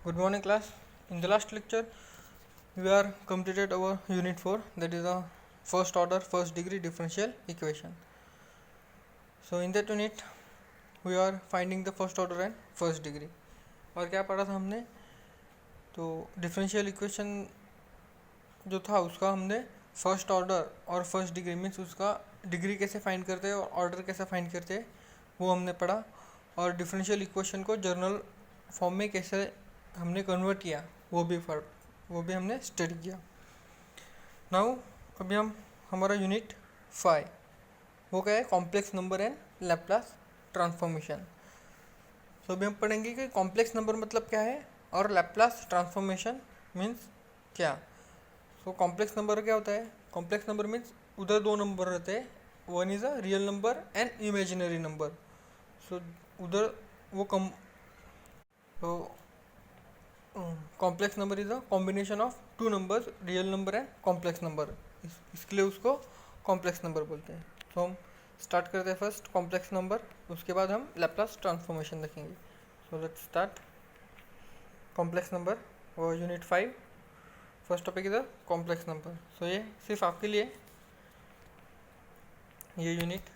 Good morning, class. In the last lecture, we are completed our unit 4, that is the first order, first degree differential equation. So in that unit, we are finding the first order and first degree. और क्या पढ़ा था हमने? तो differential equation जो था उसका हमने फर्स्ट ऑर्डर और फर्स्ट डिग्री मीन्स उसका डिग्री कैसे फाइंड करते हैं और ऑर्डर कैसे फाइंड करते हैं वो हमने पढ़ा। और डिफरेंशियल इक्वेशन को जर्नल फॉर्म में कैसे हमने कन्वर्ट किया वो भी हमने स्टडी किया। नाउ अभी हम हमारा यूनिट 5 वो क्या है, complex number and Laplace transformation. तो अभी हम पढ़ेंगे कि कॉम्प्लेक्स नंबर मतलब क्या है और लैप्लास ट्रांसफॉर्मेशन मीन्स क्या। सो कॉम्प्लेक्स नंबर क्या होता है? कॉम्प्लेक्स नंबर मीन्स उधर दो नंबर रहते हैं, one is a real number and imaginary number. So उधर वो तो complex number is a combination of two numbers, real number and complex number. इसके लिए उसको कॉम्प्लेक्स नंबर बोलते हैं। तो हम स्टार्ट करते हैं फर्स्ट कॉम्प्लेक्स नंबर, उसके बाद हम लैप्लास ट्रांसफॉर्मेशन देखेंगे। So let's start complex number और unit 5 first topic is a complex number. So ये सिर्फ आपके लिए ये unit.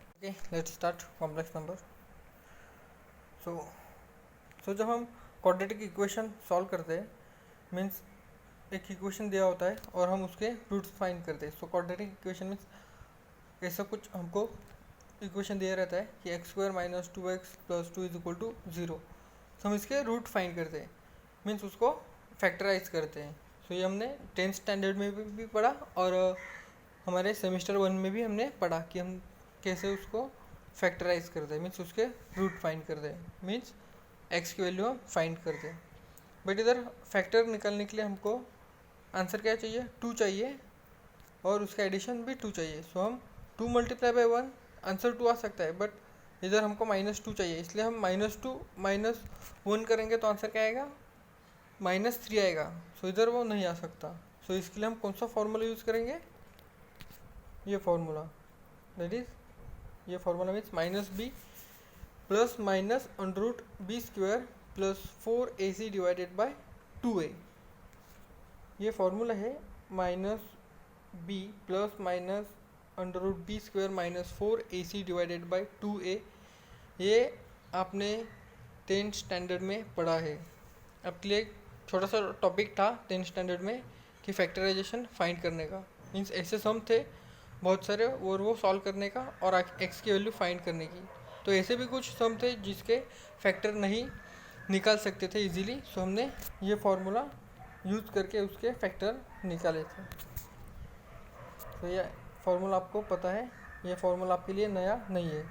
Okay, let's start complex number. So जब हम क्वाड्रेटिक इक्वेशन सॉल्व करते हैं मीन्स एक इक्वेशन दिया होता है और हम उसके रूट्स फाइंड करते हैं। सो क्वाड्रेटिक इक्वेशन मीन्स ऐसा कुछ हमको इक्वेशन दिया रहता है कि x square minus 2x plus 2 is equal to 0। तो हम इसके रूट फाइंड करते हैं मीन्स उसको फैक्टराइज करते हैं। सो ये हमने 10th स्टैंडर्ड में भी पढ़ा और हमारे सेमेस्टर 1 में भी हमने पढ़ा कि हम कैसे उसको फैक्टराइज करते हैं मीन्स उसके रूट फाइंड करते हैं, मीन्स एक्स की वैल्यू हम फाइंड करते हैं। बट इधर फैक्टर निकालने के लिए हमको आंसर क्या चाहिए? 2 चाहिए और उसका एडिशन भी 2 चाहिए। सो हम 2 मल्टीप्लाई बाई 1 आंसर 2 आ सकता है, बट इधर हमको -2 चाहिए, इसलिए हम -2 -1 करेंगे तो आंसर क्या आएगा? -3 आएगा। सो इधर वो नहीं आ सकता। सो इसके लिए हम कौन सा फॉर्मूला यूज़ करेंगे? ये फॉर्मूला, दैट इज ये formula means -b plus minus under root b square plus 4ac divided by 2a। ये फॉर्मूला है -b plus minus under root b square minus 4ac divided by 2a। ये आपने 10th standard में पढ़ा है। आपके लिए छोटा सा टॉपिक था 10th स्टैंडर्ड में कि फैक्टराइजेशन फाइंड करने का, मीन्स ऐसे सम थे बहुत सारे और वो सॉल्व करने का और एक्स की वैल्यू फाइंड करने की। तो ऐसे भी कुछ सम थे जिसके फैक्टर नहीं निकाल सकते थे इजीली। सो हमने ये फार्मूला यूज़ करके उसके फैक्टर निकाले थे। तो ये फार्मूला आपको पता है, ये फार्मूला आपके लिए नया नहीं है।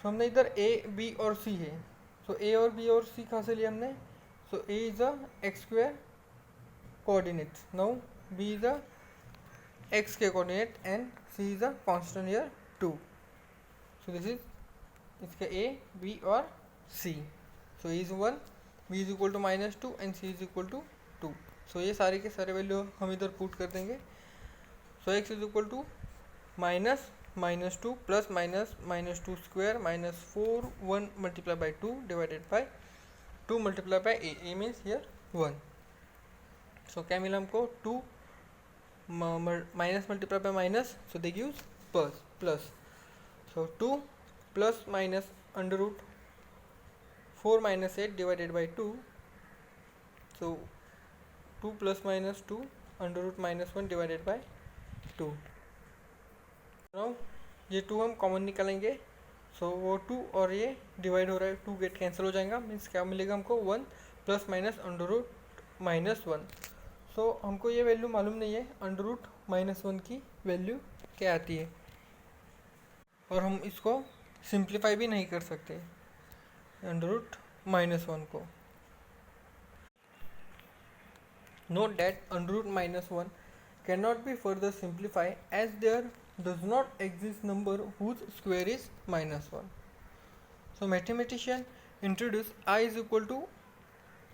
सो हमने इधर ए बी और सी है। सो ए और बी और सी कहाँ से लिया हमने? So A is a X square coordinate, now B is a X के coordinate and C is a constant here 2। So this is इसका ए बी और C. So is 1, B is equal to -2 and C is equal to 2। So ये सारे के सारे value हम इधर put कर देंगे। So X is equal to -2 plus -2 square -4 1 multiply by 2 divided by 2 multiply by A means here 1। So क्या मिला हमको? 2 minus multiply by minus, so they gives plus. So 2 plus minus under root 4 minus 8 divided by 2। So 2 plus minus 2 under root -1 divided by 2। Now ये 2 हम common निकालेंगे। सो वो 2 और ये divide हो रहा है, 2 गेट कैंसिल हो जाएगा, मीन्स क्या मिलेगा हमको? 1 प्लस माइनस अंडर रूट -1। सो हमको ये वैल्यू मालूम नहीं है अंडर रूट -1 की वैल्यू क्या आती है और हम इसको सिंप्लीफाई भी नहीं कर सकते अंडर रूट -1 को। Note that under root -1 cannot be further simplified as there does not exist number whose square is -1. So mathematician introduce I is equal to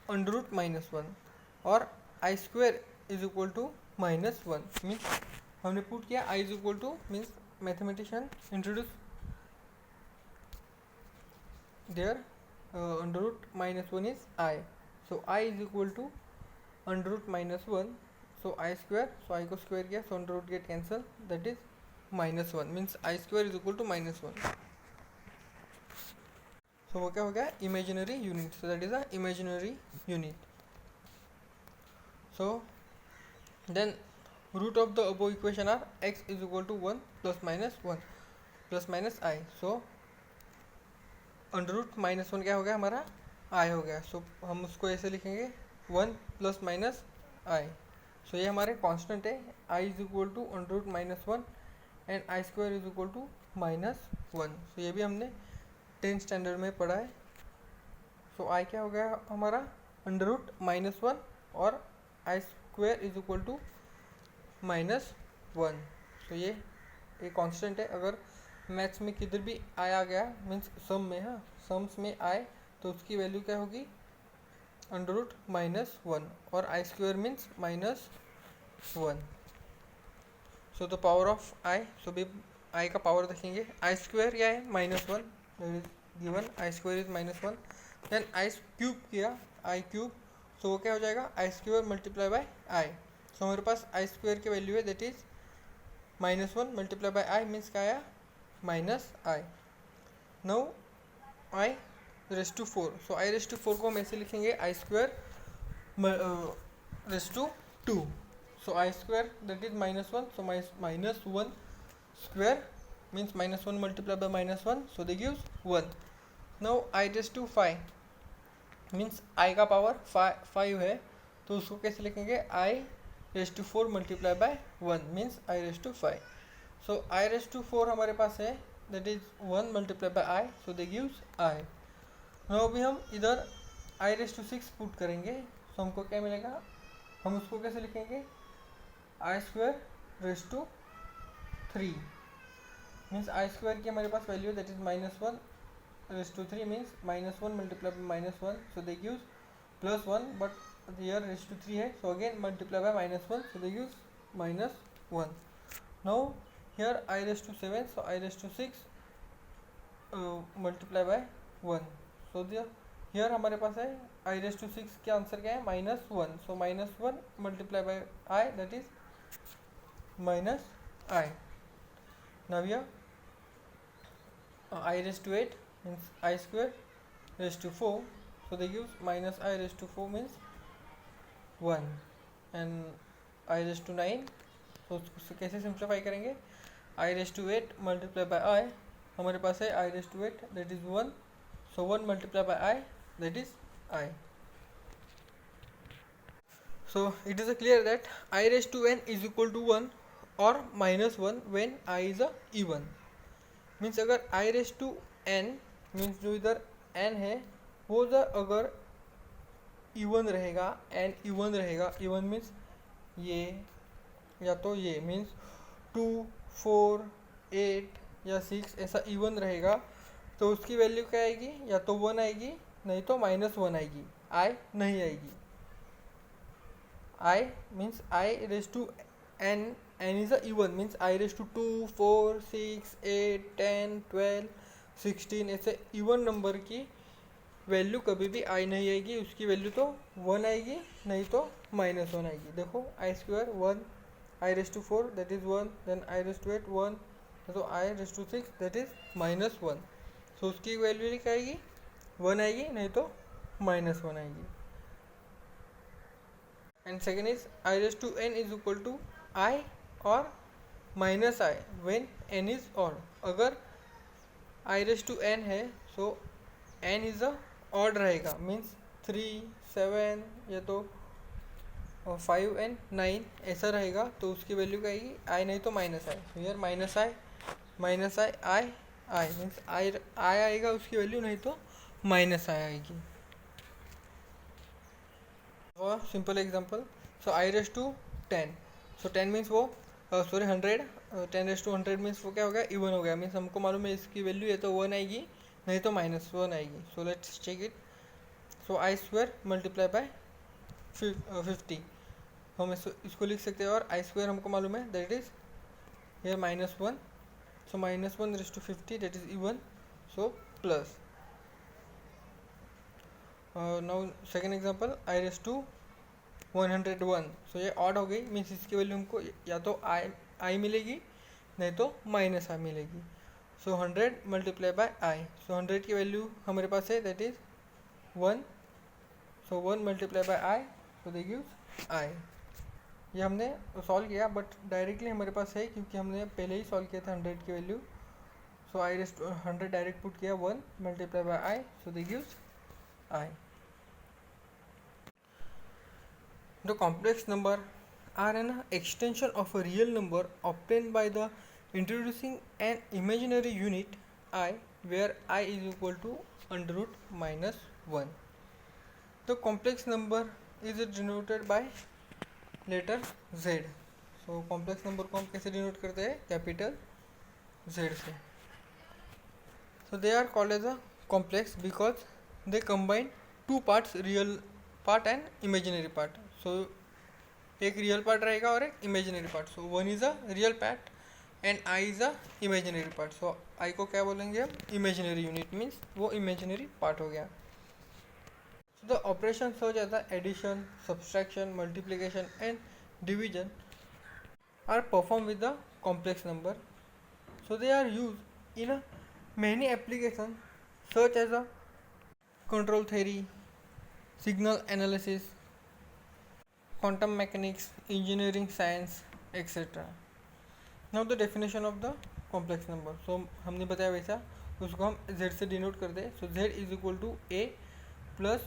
under root -1 or I square is equal to -1 means हमने put किया I is equal to means mathematician introduce there under root minus 1 is I. So I is equal to under root minus 1. So I square, so I को square किया, so under root get cancel, that is minus 1, means I square is equal to minus 1. So वो क्या हो गया, imaginary unit, so that is a imaginary unit. So then root of the above equation are x is equal to 1 plus minus 1 plus minus I. So under root minus 1 क्या हो गया हमारा, I हो गया. सो हम उसको ऐसे लिखेंगे 1 प्लस माइनस I. सो ये हमारे कांस्टेंट है, I is equal to under root minus 1 and I square is equal to minus 1. So ये भी हमने 10th स्टैंडर्ड में पढ़ा है. सो I क्या हो गया हमारा अंडर रूट माइनस 1 और I square is equal to minus 1. So ये कांस्टेंट है. अगर मैथ्स में किधर भी आई आ गया मीन्स सम में, हाँ सम्स में आए, तो उसकी वैल्यू क्या होगी अंडर रूट माइनस 1 और I square means minus 1. So the power of I, so भी आई का पावर देखेंगे. आई स्क्वायर क्या है minus 1 is given, I square is minus 1. Then I cube किया, आई क्यूब, सो वो क्या हो जाएगा I square multiply by I. So हमारे पास आई स्क्वायर की वैल्यू है that is minus 1 multiply by I means क्या आया minus I. Now I raise to 4. So I raise to 4 को हम ऐसे लिखेंगे I square raise to 2. So I square that is minus 1. So minus 1 square means minus 1 multiply by minus 1, so they gives 1. Now I raise to 5 means I का power 5 है, तो उसको कैसे लिखेंगे I raise to 4 multiply by 1 means I raise to 5. So I raise to 4 हमारे पास है that is 1 multiply by I, so they gives I. Now अभी हम इधर आई रेस टू 6 पुट करेंगे, सो हमको क्या मिलेगा, हम उसको कैसे लिखेंगे I square raise to 3 means I square की हमारे पास value that is minus 1 raise to 3 means minus 1 multiply by minus 1, so they gives plus 1, but here raise to 3 है, so again multiply by minus 1, so they gives minus 1. Now here I raised to 7, so I raised to 6 multiply by 1. so here हमारे पास है I raised to 6 के answer क्या है minus 1. so minus 1 multiply by I that is minus I. now here I raised to 8 means I square raised to 4, so they gives minus I raised to 4 means 1 and I raised to 9. so उसको कैसे simplify करेंगे, I raised to 8 multiply by I, हमारे पास है I raised to 8 that is 1, so 1 multiply by I that is I. so it is clear that I raised to n is equal to 1 or minus 1 when I is a even. Means अगर I raised to n means जो इधर n है वो इधर अगर even रहेगा, n even रहेगा, even means ये या तो ये मीन्स 2 4 8 या 6 ऐसा इवन रहेगा, तो उसकी वैल्यू क्या आएगी, या तो 1 आएगी नहीं तो माइनस 1 आएगी, आई नहीं आएगी. I means I raise to n, n is a even means I raise to 2 4 6 8 10 12 16 ऐसे इवन नंबर की वैल्यू कभी भी आई नहीं आएगी, उसकी वैल्यू तो 1 आएगी नहीं तो माइनस 1 आएगी. देखो आई square 1, I raised to 4 that is 1, then I raised to 8 1, so I raised to 6 that is minus 1. so उसकी वैल्यू क्या आएगी 1 आएगी नहीं तो माइनस 1 आएगी. And second is I raised to n is equal to I और minus I when n is odd. अगर I raised to n है so n is a odd रहेगा मीन्स 3 7 या तो 5 एंड 9 ऐसा रहेगा, तो उसकी वैल्यू क्या आएगी आई नहीं तो minus i. Here minus i i means i आएगा उसकी वैल्यू नहीं तो माइनस आई आएगी. और simple example, so I raise to 10, so 10 means वो सॉरी 100, 10 रेस टू 100 मीन्स वो क्या हो गया इवन हो गया, मीन्स हमको मालूम है इसकी वैल्यू या तो 1 आएगी नहीं तो माइनस 1 आएगी. So let's check it. So I square multiply by 50 हम इसको लिख सकते हैं, और आई स्क्वायर हमको मालूम है that is here minus 1, so minus 1 raise to 50 that is even, so plus now second example i raise to 101. So ये ऑड हो गई, मीन्स इसकी वैल्यू हमको या तो आई मिलेगी नहीं तो माइनस आई मिलेगी. सो 100 मल्टीप्लाई बाय आई. सो 100 की वैल्यू हमारे पास है that is 1. So 1 multiply by I, so they gives I. ये हमने सॉल्व किया बट डायरेक्टली हमारे पास है क्योंकि हमने पहले ही सॉल्व किया था 100 की value. So I raise to 100 direct put किया 1 multiply by I, so they gives i. The complex number are an extension of a real number obtained by the introducing an imaginary unit I where I is equal to under root minus 1. The complex number is denoted by letter Z. So complex number को हम कैसे denote करते हैं? Capital Z से. So they are called as a complex because they combine two parts, real part and imaginary part. So एक real part रहेगा और एक imaginary part. So one is a real part and I is a imaginary part. So I को क्या बोलेंगे हम? Imaginary unit, means वो imaginary part हो गया. सो द ऑपरेशन हो जाता है addition, subtraction, multiplication and division are perform with the complex number. So they are use in a many application such as a control theory, signal analysis, quantum mechanics, engineering science, etc. Now the definition of the complex number. So हमने बताया वैसा उसको हम z से denote कर दे. So z is equal to a plus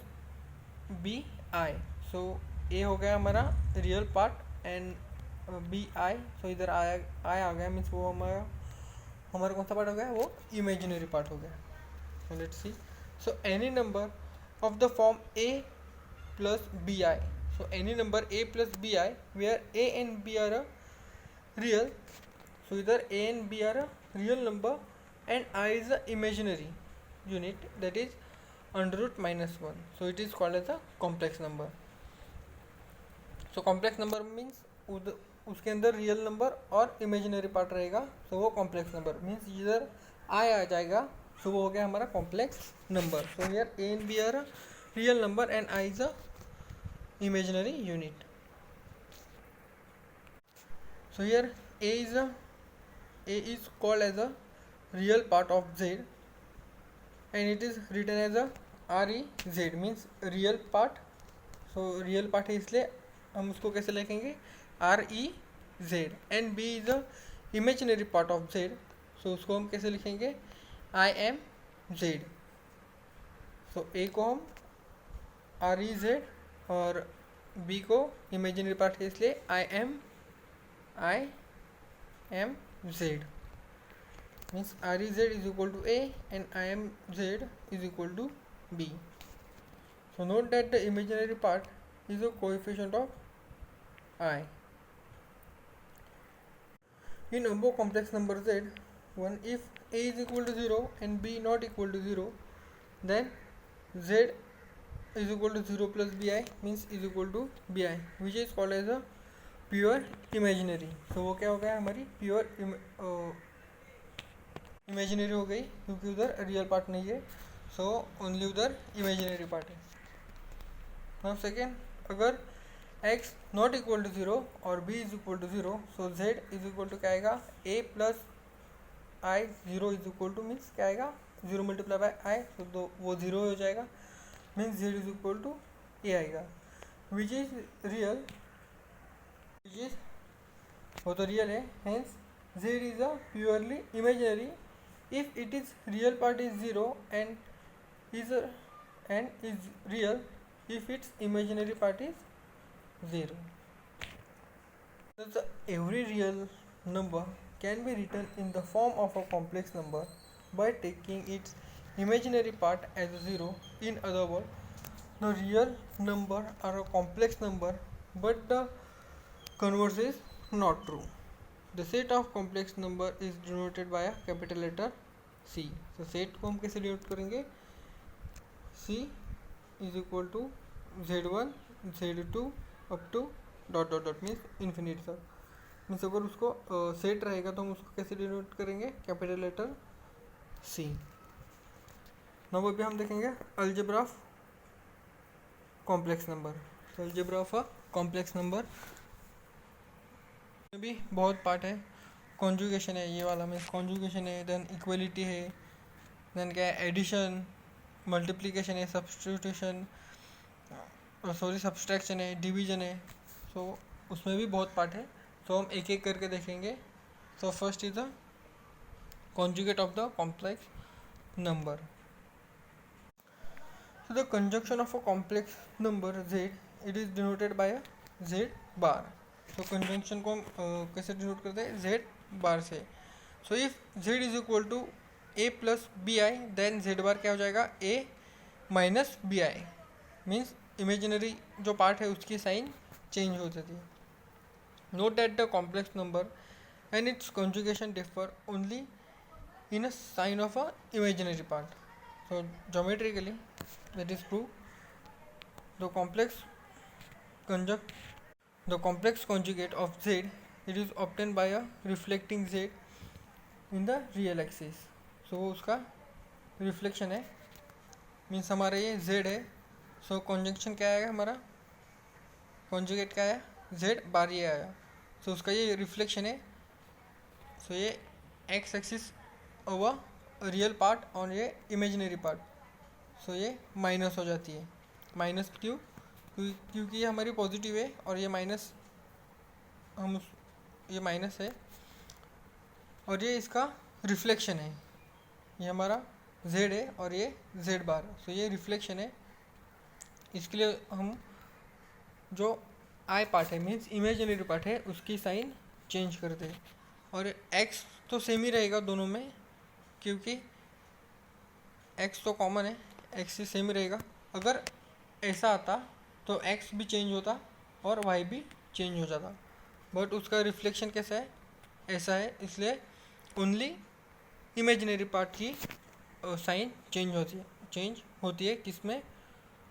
B I. So a हो गया हमारा real part and B I. So इधर आई आ गया, मीन्स वो हमारा कौन सा पार्ट हो गया? वो इमेजिनरी पार्ट हो गया. So let's see. So any number of the form a plus B i. So any number a plus bi where a and b are a real. So either a and b are a real number and I is a imaginary unit, that is under root minus 1. So it is called as a complex number. So complex number means उसके अंदर real number और imaginary part रहेगा. सो वो complex number means इधर I आ जाएगा. सो वो हो गया हमारा complex number. So here a and b are a real number and I is a imaginary unit. So here a is called as a real part of z and it is written as a REZ, means real part. So real part है इसलिए हम उसको कैसे लिखेंगे? REZ. and b is a imaginary part of z, so उसको हम कैसे लिखेंगे? IMZ. so a को हम REZ और बी को इमेजिनरी पार्ट है इसलिए I m z. Means R e z is equal to a and I m z is equal to b. So note that the imaginary part is a coefficient of i. In above complex number z, one if a is equal to 0 and b not equal to 0, then z is equal to 0 plus bi means is equal to bi, which is called as a pure imaginary. So वो क्या हो गया? हमारी pure imaginary हो गई क्योंकि उधर real part नहीं है. सो ओनली उधर इमेजिनरी पार्ट है. नाउ सेकेंड, अगर x नॉट इक्वल टू 0 और b is equal to 0, so z is equal to क्या आएगा? a plus i. 0 is equal to means क्या आएगा? 0 मल्टीप्लाई बाय आई. तो वो 0 हो जाएगा, means z is equal to a आएगा. Which is real, which is वो तो रियल है. Hence z is a purely imaginary if it is real part is 0 and is real if its imaginary part is 0. Thus every real number can be written in the form of a complex number by taking its imaginary part as 0. In other words, the real number are a complex number but the converse is not true. The set of complex number is denoted by a capital letter C. So set को हम कैसे denote करेंगे? C is equal to z1 z2 up to dot dot dot means infinite तक. Means अगर उसको set रहेगा तो हम उसको कैसे डिनोट करेंगे? कैपिटल लेटर सी. नाउ अभी हम देखेंगे अलजेब्रा ऑफ कॉम्प्लेक्स नंबर। तो algebra of a complex number में भी बहुत पार्ट है। कॉन्जुगेशन है ये वाला में, कॉन्जुगेशन है, देन इक्वलिटी है, देन क्या है एडिशन, मल्टीप्लिकेशन है, सब्स्टिट्यूशन, सॉरी सब्सट्रैक्शन है, डिवीजन है। सो उसमें भी बहुत पार्ट है, तो हम एक एक करके देखेंगे। सो first is the conjugate of the complex number. So the conjunction of a complex number z, it is denoted by a z bar. So conjunction को हम कैसे डिनोट करते हैं, z बार से। So if z is equal to a plus bi, then z bar क्या हो जाएगा, a minus bi, means imaginary जो पार्ट है उसकी साइन चेंज हो जाती है। Note that the complex number and it's conjugation differ only in a sign of a imaginary part. So geometrically that is true. The complex conjugate of z, it is obtained by a reflecting z in the real axis. So उसका reflection है, means हमारा ये z है। सो कॉन्जंक्शन क्या आएगा हमारा, conjugate क्या आया, z बार ये आया। सो उसका ये रिफ्लेक्शन है। सो ये x axis over real part और ये इमेजिनरी पार्ट, सो ये माइनस हो जाती है। माइनस क्यों, क्योंकि ये हमारी पॉजिटिव है और ये माइनस ये माइनस है और ये इसका रिफ्लेक्शन है। ये हमारा z है और ये z बार, सो ये रिफ्लेक्शन है। इसके लिए हम जो आई पार्ट है मीन्स इमेजिनरी पार्ट है उसकी साइन चेंज करते हैं। और x तो सेम ही रहेगा दोनों में, क्योंकि x तो कॉमन है, x से सेम ही रहेगा। अगर ऐसा आता तो x भी चेंज होता और y भी चेंज हो जाता, बट उसका रिफ्लेक्शन कैसा है, ऐसा है, इसलिए ओनली इमेजिनरी पार्ट की साइन चेंज होती है किसमें,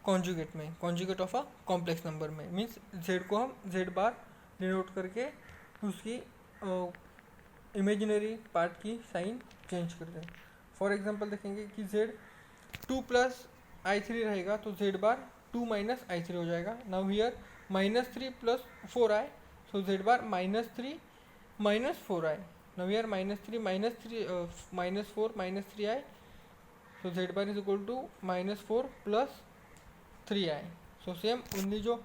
कॉन्जुगेट में, conjugate of a complex number में। मीन्स z को हम z बार डिनोट करके उसकी इमेजिनरी पार्ट की साइन चेंज करते हैं। फॉर एग्जांपल देखेंगे कि z 2 प्लस i3 रहेगा तो z बार 2 माइनस i3 हो जाएगा। Now here -3 plus 4i, so z bar -3 minus 4i। Now here -3 -4 -3i, so z bar is equal to -4 plus 3i। So same only जो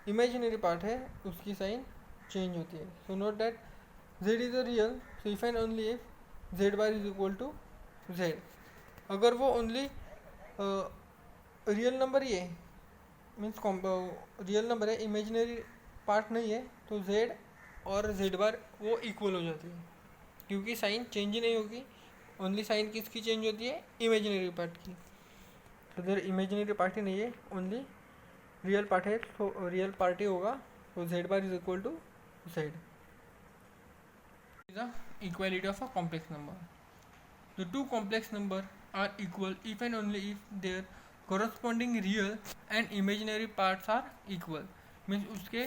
imaginary part है उसकी sign change होती है। So note that z is a real, so if and only if z bar is equal to z। अगर वो only real number ही है, means real number है, इमेजिनरी पार्ट नहीं है, तो z और z बार वो इक्वल हो जाती है, क्योंकि साइन चेंज ही नहीं होगी। ओनली साइन किसकी चेंज होती है, इमेजिनरी पार्ट की। तो इधर इमेजिनरी पार्ट ही नहीं है, ओनली रियल पार्ट है, तो रियल पार्ट ही होगा, तो z bar is equal to z। The equality of a complex number. The two complex number are equal if and only if their corresponding real and imaginary parts are equal. Means उसके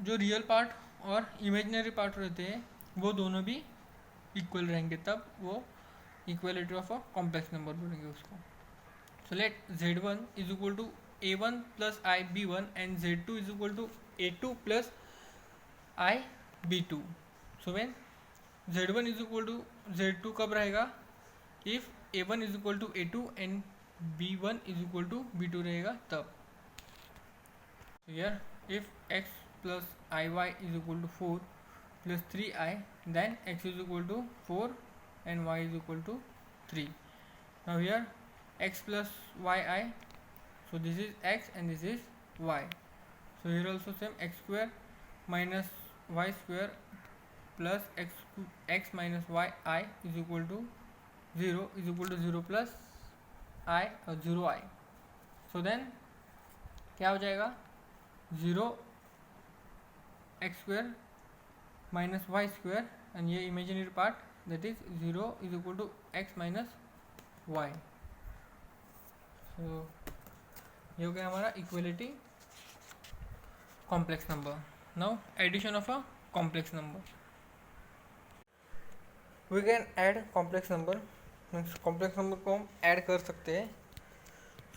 जो real part और imaginary part रहते हैं वो दोनों भी equal रहेंगे, तब वो equality of a complex number बोलेंगे उसको। So let z1 is equal to a1 plus i b1 and z2 is equal to a2 plus i b2। So when z1 is equal to z2 कब रहेगा, if a1 is equal to a2 and b1 is equal to b2 रहेगा तब। Here if x plus iy is equal to 4 plus 3i, then x is equal to 4 and y is equal to 3। Now here x plus yi, so this is x and this is y. So here also same, x square minus y square plus x minus y I is equal to 0 plus I और 0i। so then क्या हो जाएगा, 0 x square minus y square and ये imaginary part, that is 0 is equal to x minus y। so ये हो गया हमारा equality complex number. Now addition of a complex number, we can add complex number, means complex number को हम add कर सकते हैं।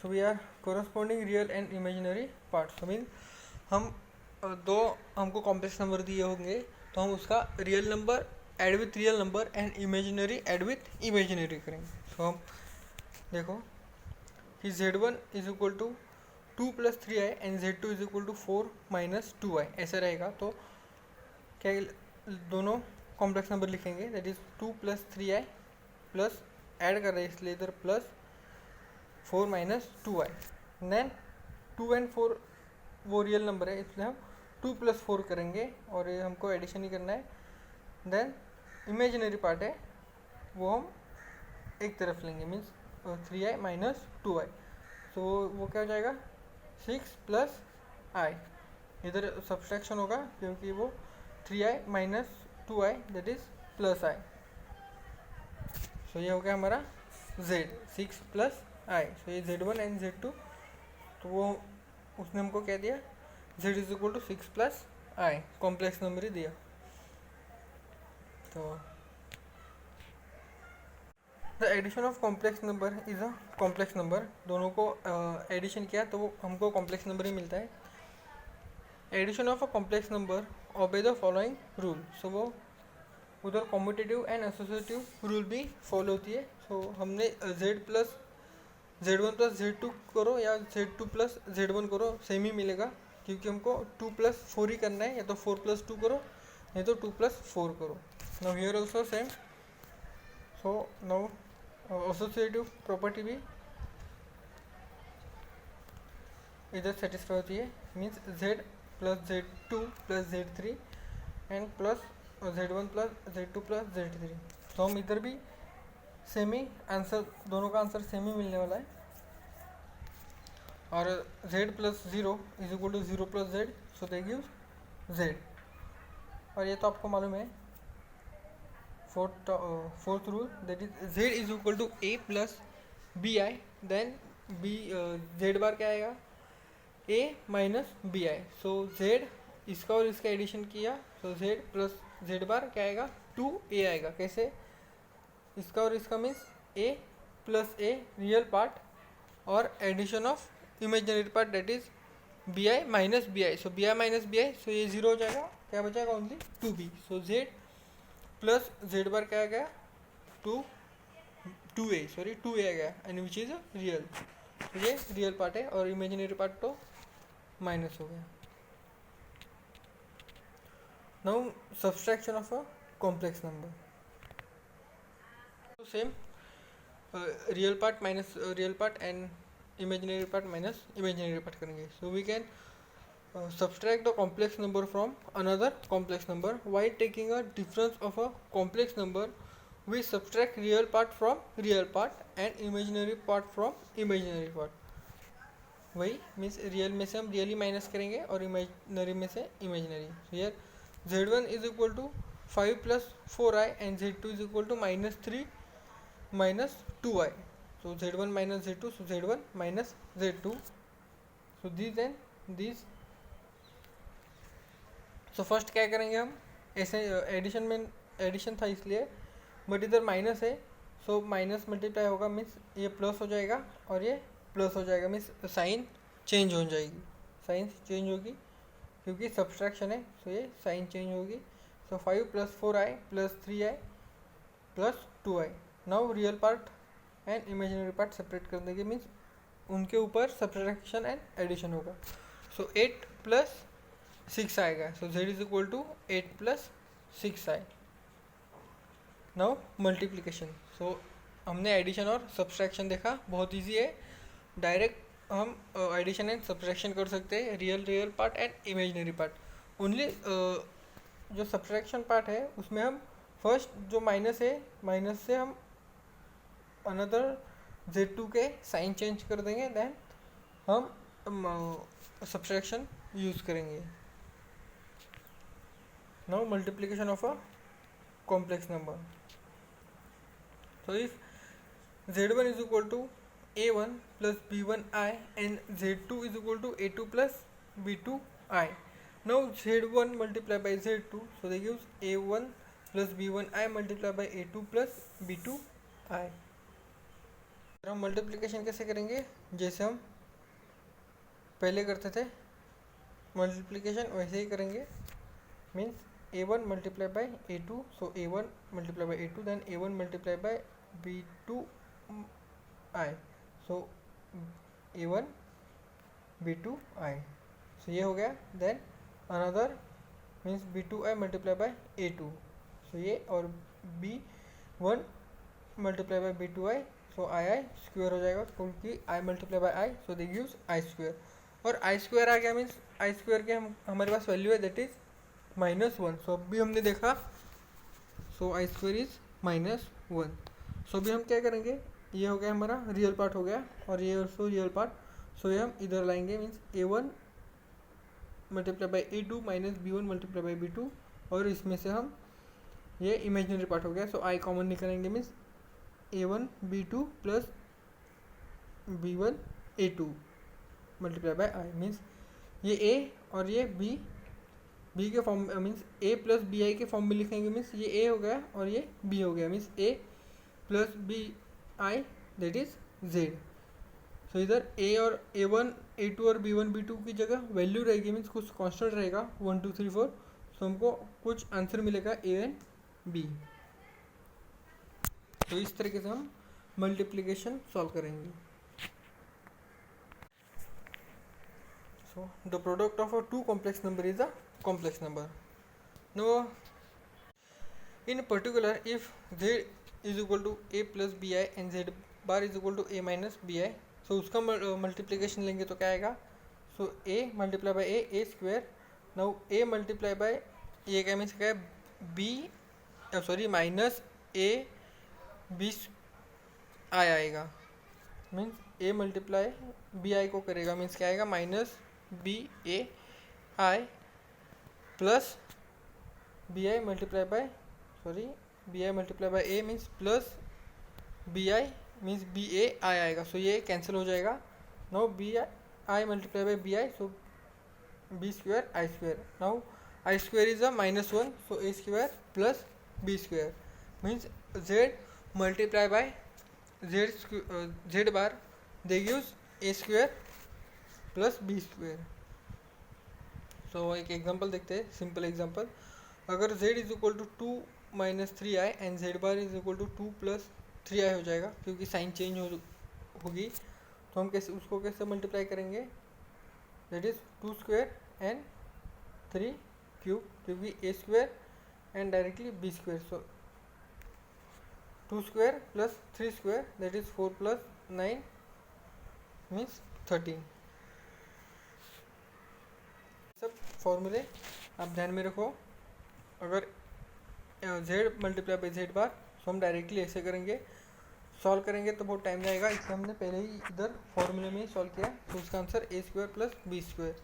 So we are corresponding real and imaginary parts. So mean हम दो हमको कॉम्प्लेक्स नंबर दिए होंगे तो हम उसका real number add with real number and imaginary add with imaginary करेंगे. तो हम देखो कि Z1 is equal to 2 + 3i and Z2 is equal to 4 - 2i ऐसा रहेगा. तो क्या दोनों कॉम्प्लेक्स नंबर लिखेंगे, that is 2 + 3i plus add कर रहे हैं इसलिए इधर प्लस 4 - 2i. देन 2 and 4 वो रियल नंबर है इसलिए हम 2 + 4 करेंगे और ये हमको एडिशन ही करना है. देन इमेजिनरी पार्ट है वो हम एक तरफ लेंगे, मीन्स 3i - 2i. तो वो क्या हो जाएगा 6 + i. इधर सब्सट्रैक्शन होगा क्योंकि वो 3i - 2i that is +i. So ये हो गया हमारा z 6 + i. सो ये Z1 एंड Z2. तो वो उसने हमको क्या दिया, z is equal to 6 + i complex number ही दिया. तो the addition of complex number is a complex number. दोनों को एडिशन किया तो वो हमको कॉम्प्लेक्स नंबर ही मिलता है. Addition of a complex number obey the following rule. So वो उधर कॉम्पिटिटिव एंड एसोसिएटिव रूल भी फॉलो होती है. सो हमने Z1 + Z2 करो या Z2 + Z1 करो सेम ही मिलेगा क्योंकि हमको 2 + 4 ही करना है, या तो 4 + 2 करो या तो 2 + 4 करो. Now here also same. So now associative property भी इधर सेटिस्फाई होती है, means Z + Z2 + Z3 and plus Z1 + Z2 + Z3. तो हम इधर भी सेम ही आंसर, दोनों का आंसर सेम ही मिलने वाला है. और Z + 0 is equal to 0 + Z, so they gives Z. और ये तो आपको मालूम है fourth rule, that is Z is equal to A + bi. Then Z bar क्या आएगा A - bi. सो Z इसका और इसका एडिशन किया तो Z + Z बार क्या आएगा 2A आएगा. कैसे, इसका और इसका means A + A real part और addition of imaginary part that is bi - bi. So bi - bi, so ये 0 हो जाएगा, क्या बचेगा only 2b. So Z + Z bar क्या आ गया 2a आ गया एंड विच इज रियल. ये रियल पार्ट है और इमेजिनरी पार्ट तो माइनस हो गया. Now subtraction of a complex number. तो same real part minus real part and imaginary part minus imaginary part करेंगे. So we can subtract the complex number from another complex number. While taking a difference of a complex number, we subtract real part from real part and imaginary part from imaginary part. वही means real में से हम really minus करेंगे और imaginary में से imaginary. Here Z1 is equal to 5 + 4i and Z2 is equal to -3 - 2i. So Z1 - Z2, so Z1 - Z2. So these and these. So first क्या करेंगे हम, ऐसे एडिशन में एडिशन था इसलिए, बट इधर माइनस है. सो माइनस मल्टीप्लाई होगा मीन्स ये प्लस हो जाएगा और ये प्लस हो जाएगा, मीन्स साइन चेंज हो जाएगी. साइन चेंज होगी क्योंकि सब्सट्रैक्शन है, सो ये साइन चेंज होगी. सो 5 + 4i + 3i + 2i. Now real part and imaginary part separate कर देंगे, मीन्स उनके ऊपर सब्सट्रैक्शन एंड एडिशन होगा. सो 8 + 6 आएगा. So Z is equal to 8 + 6i. Now multiplication. सो हमने एडिशन और सब्सट्रैक्शन देखा, बहुत इजी है. डायरेक्ट हम एडिशन एंड सब्सट्रैक्शन कर सकते हैं, real part and imaginary part. Only जो सब्सट्रैक्शन पार्ट है उसमें हम फर्स्ट जो माइनस है, माइनस से हम अनदर Z2 के साइन चेंज कर देंगे, देन हम सब्सट्रैक्शन यूज करेंगे. Now multiplication of a complex number. So if Z1 is equal to A1 + B1i and Z2 is equal to A2 + B2i. Now Z1 multiplied by Z2, so they gives A1 + B1i multiplied by A2 + B2i. हम multiplication कैसे करेंगे, जैसे हम पहले करते थे multiplication वैसे ही करेंगे। Means a1 multiply by a2, so a1 multiply by a2, then a1 multiply by b2 i, so a1 b2 i, so ये हो गया। Then another means b2i multiply by a2, so ये, और b1 multiply by b2i, so I square हो जाएगा क्योंकि i multiply by i, so they gives i square. और i square आ गया मीन्स i स्क्वायर के हमारे पास वैल्यू है दैट इज -1, सो अभी हमने देखा, सो i स्क्वायर इज -1। सो अभी हम क्या करेंगे, ये हो गया हमारा रियल पार्ट हो गया और ये ऑल्सो रियल पार्ट, सो ये हम इधर लाएंगे। Means a1 multiply by a2 minus b1 multiply by b2, और इसमें से हम ये इमेजिनरी पार्ट हो गया, सो i कॉमन निकालेंगे। Means a1 b2 plus b1 a2 multiply by i, means ये a और ये b के form, means a plus B i के फॉर्म में लिखेंगे। मीन्स ये a हो गया और ये b हो गया, means a plus B i that is z। So इधर a और a1 a2 और b1 b2 की जगह वैल्यू रहेगी, मीन्स कुछ कांस्टेंट रहेगा 1 2 3 4, सो हमको कुछ आंसर मिलेगा a एंड b। तो इस तरीके से हम मल्टीप्लिकेशन सॉल्व करेंगे। So the product of a two complex number is a complex number. Now in particular, if z is equal to a plus bi and z bar is equal to a minus bi, so उसका multiplication लेंगे तो क्या आएगा, so a multiply by a square, now a multiply by ये क्या means क्या है b, sorry minus a b i आएगा। Means a multiply b i को करेगा, मीन्स क्या आएगा minus b a i plus B i multiply by, sorry b i multiply by a means plus B i means b a i आएगा, so ये cancel हो जाएगा। Now b i multiply by b I, so b square i square, now i square is a -1, so a square plus b square, means z multiply by z bar they gives a square plus b square. So एक example देखते हैं, simple example. अगर z is equal to 2 minus 3i and z bar is equal to 2 plus 3i हो जाएगा, क्योंकि sign change होगी, तो हम कैसे उसको कैसे मल्टीप्लाई करेंगे, that is 2 square and 3 cube, क्योंकि a square and directly b square, so 2 square plus 3 square that is 4 plus 9 means 13। सब फॉर्मूले आप ध्यान में रखो। अगर z multiply by z bar, तो हम डायरेक्टली ऐसे करेंगे, सॉल्व करेंगे तो बहुत टाइम जाएगा, इसलिए हमने पहले ही इधर फॉर्मूले में सॉल्व किया, तो उसका answer a square plus b square.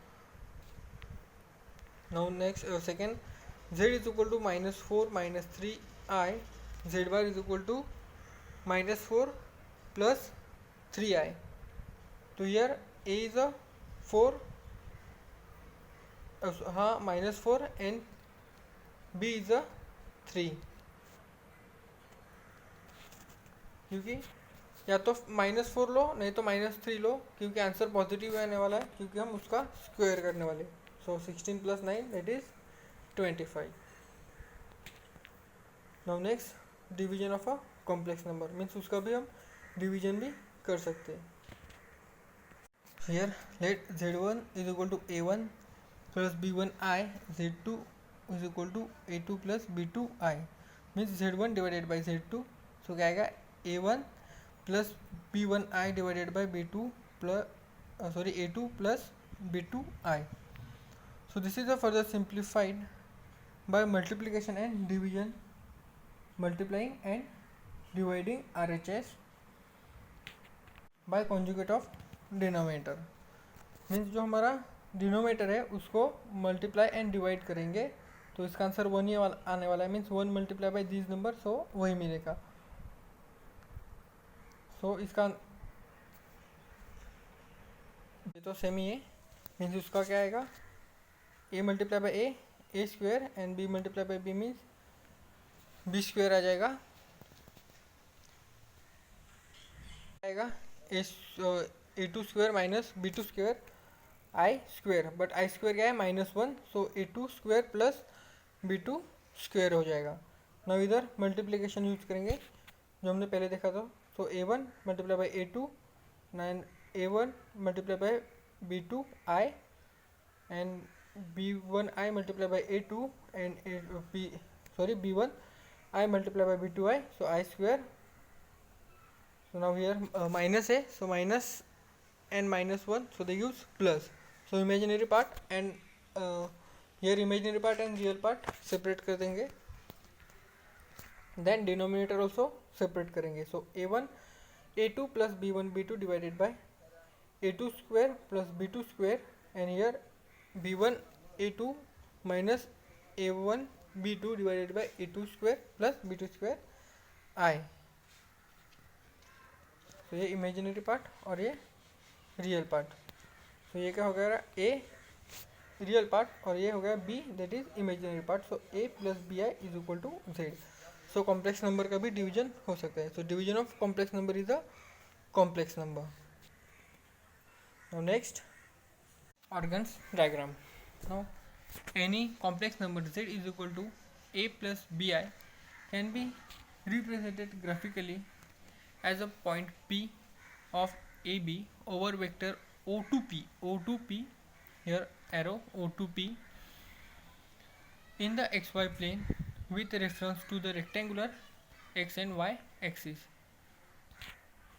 Now next second, z is equal to -4 minus 3i, z bar is equal to -4 plus 3i, तो हियर a इज अ 4, हाँ -4 एंड b इज अ 3, क्योंकि या तो -4 लो नहीं तो -3 लो, क्योंकि आंसर पॉजिटिव आने वाला है, क्योंकि हम उसका स्क्वायर करने वाले। So 16 plus 9 that is 25। Now next division of a complex number, means उसका भी हम डिवीजन भी कर सकते हैं। Here let z1 is equal to a1 plus b1i, z2 is equal to a2 plus b2i, means z1 divided by z2, so क्या आएगा a1 plus b1i divided by b2 plus sorry a2 plus b2i। So this is a further simplified by multiplication and division, multiplying and dividing RHS by conjugate of denominator, means जो हमारा denominator है उसको multiply and divide करेंगे, तो इसका answer 1 ही आने वाला है, means 1 multiply by this number, so वही मिलेगा। सो इसका ये तो सेम ही है, मीन्स उसका क्या आएगा a multiply by a square and b multiply by b means b square आ जाएगा। आएगा a two square minus b two square i square, but i square क्या है -1, so a two square plus b two square हो जाएगा। Now इधर multiplication use करेंगे जो हमने पहले देखा था। So a one multiply by a two, nine a one multiply by b two i and b one i multiply by a two and b one i multiply by b two i, so i square. So now here minus है, so minus and -1, so they use plus. So imaginary part and here imaginary part and real part separate कर देंगे, then denominator also separate करेंगे. So a1 a2 plus b1 b2 divided by a2 square plus b2 square, and here b1 a2 minus a1 b2 divided by a2 square plus b2 square I. तो ये imaginary part और ये real part. तो ये क्या हो गया, a real part और ये हो गया b that is imaginary part. So a plus B i is equal to z. So complex number का भी डिवीजन हो सकता है। So division of complex number is a complex number. Now next Argand's diagram. Now any complex number z is equal to a plus B i can be represented graphically as a point P of AB over vector O2P. O2P, here arrow O2P in the xy plane with reference to the rectangular x and y axis.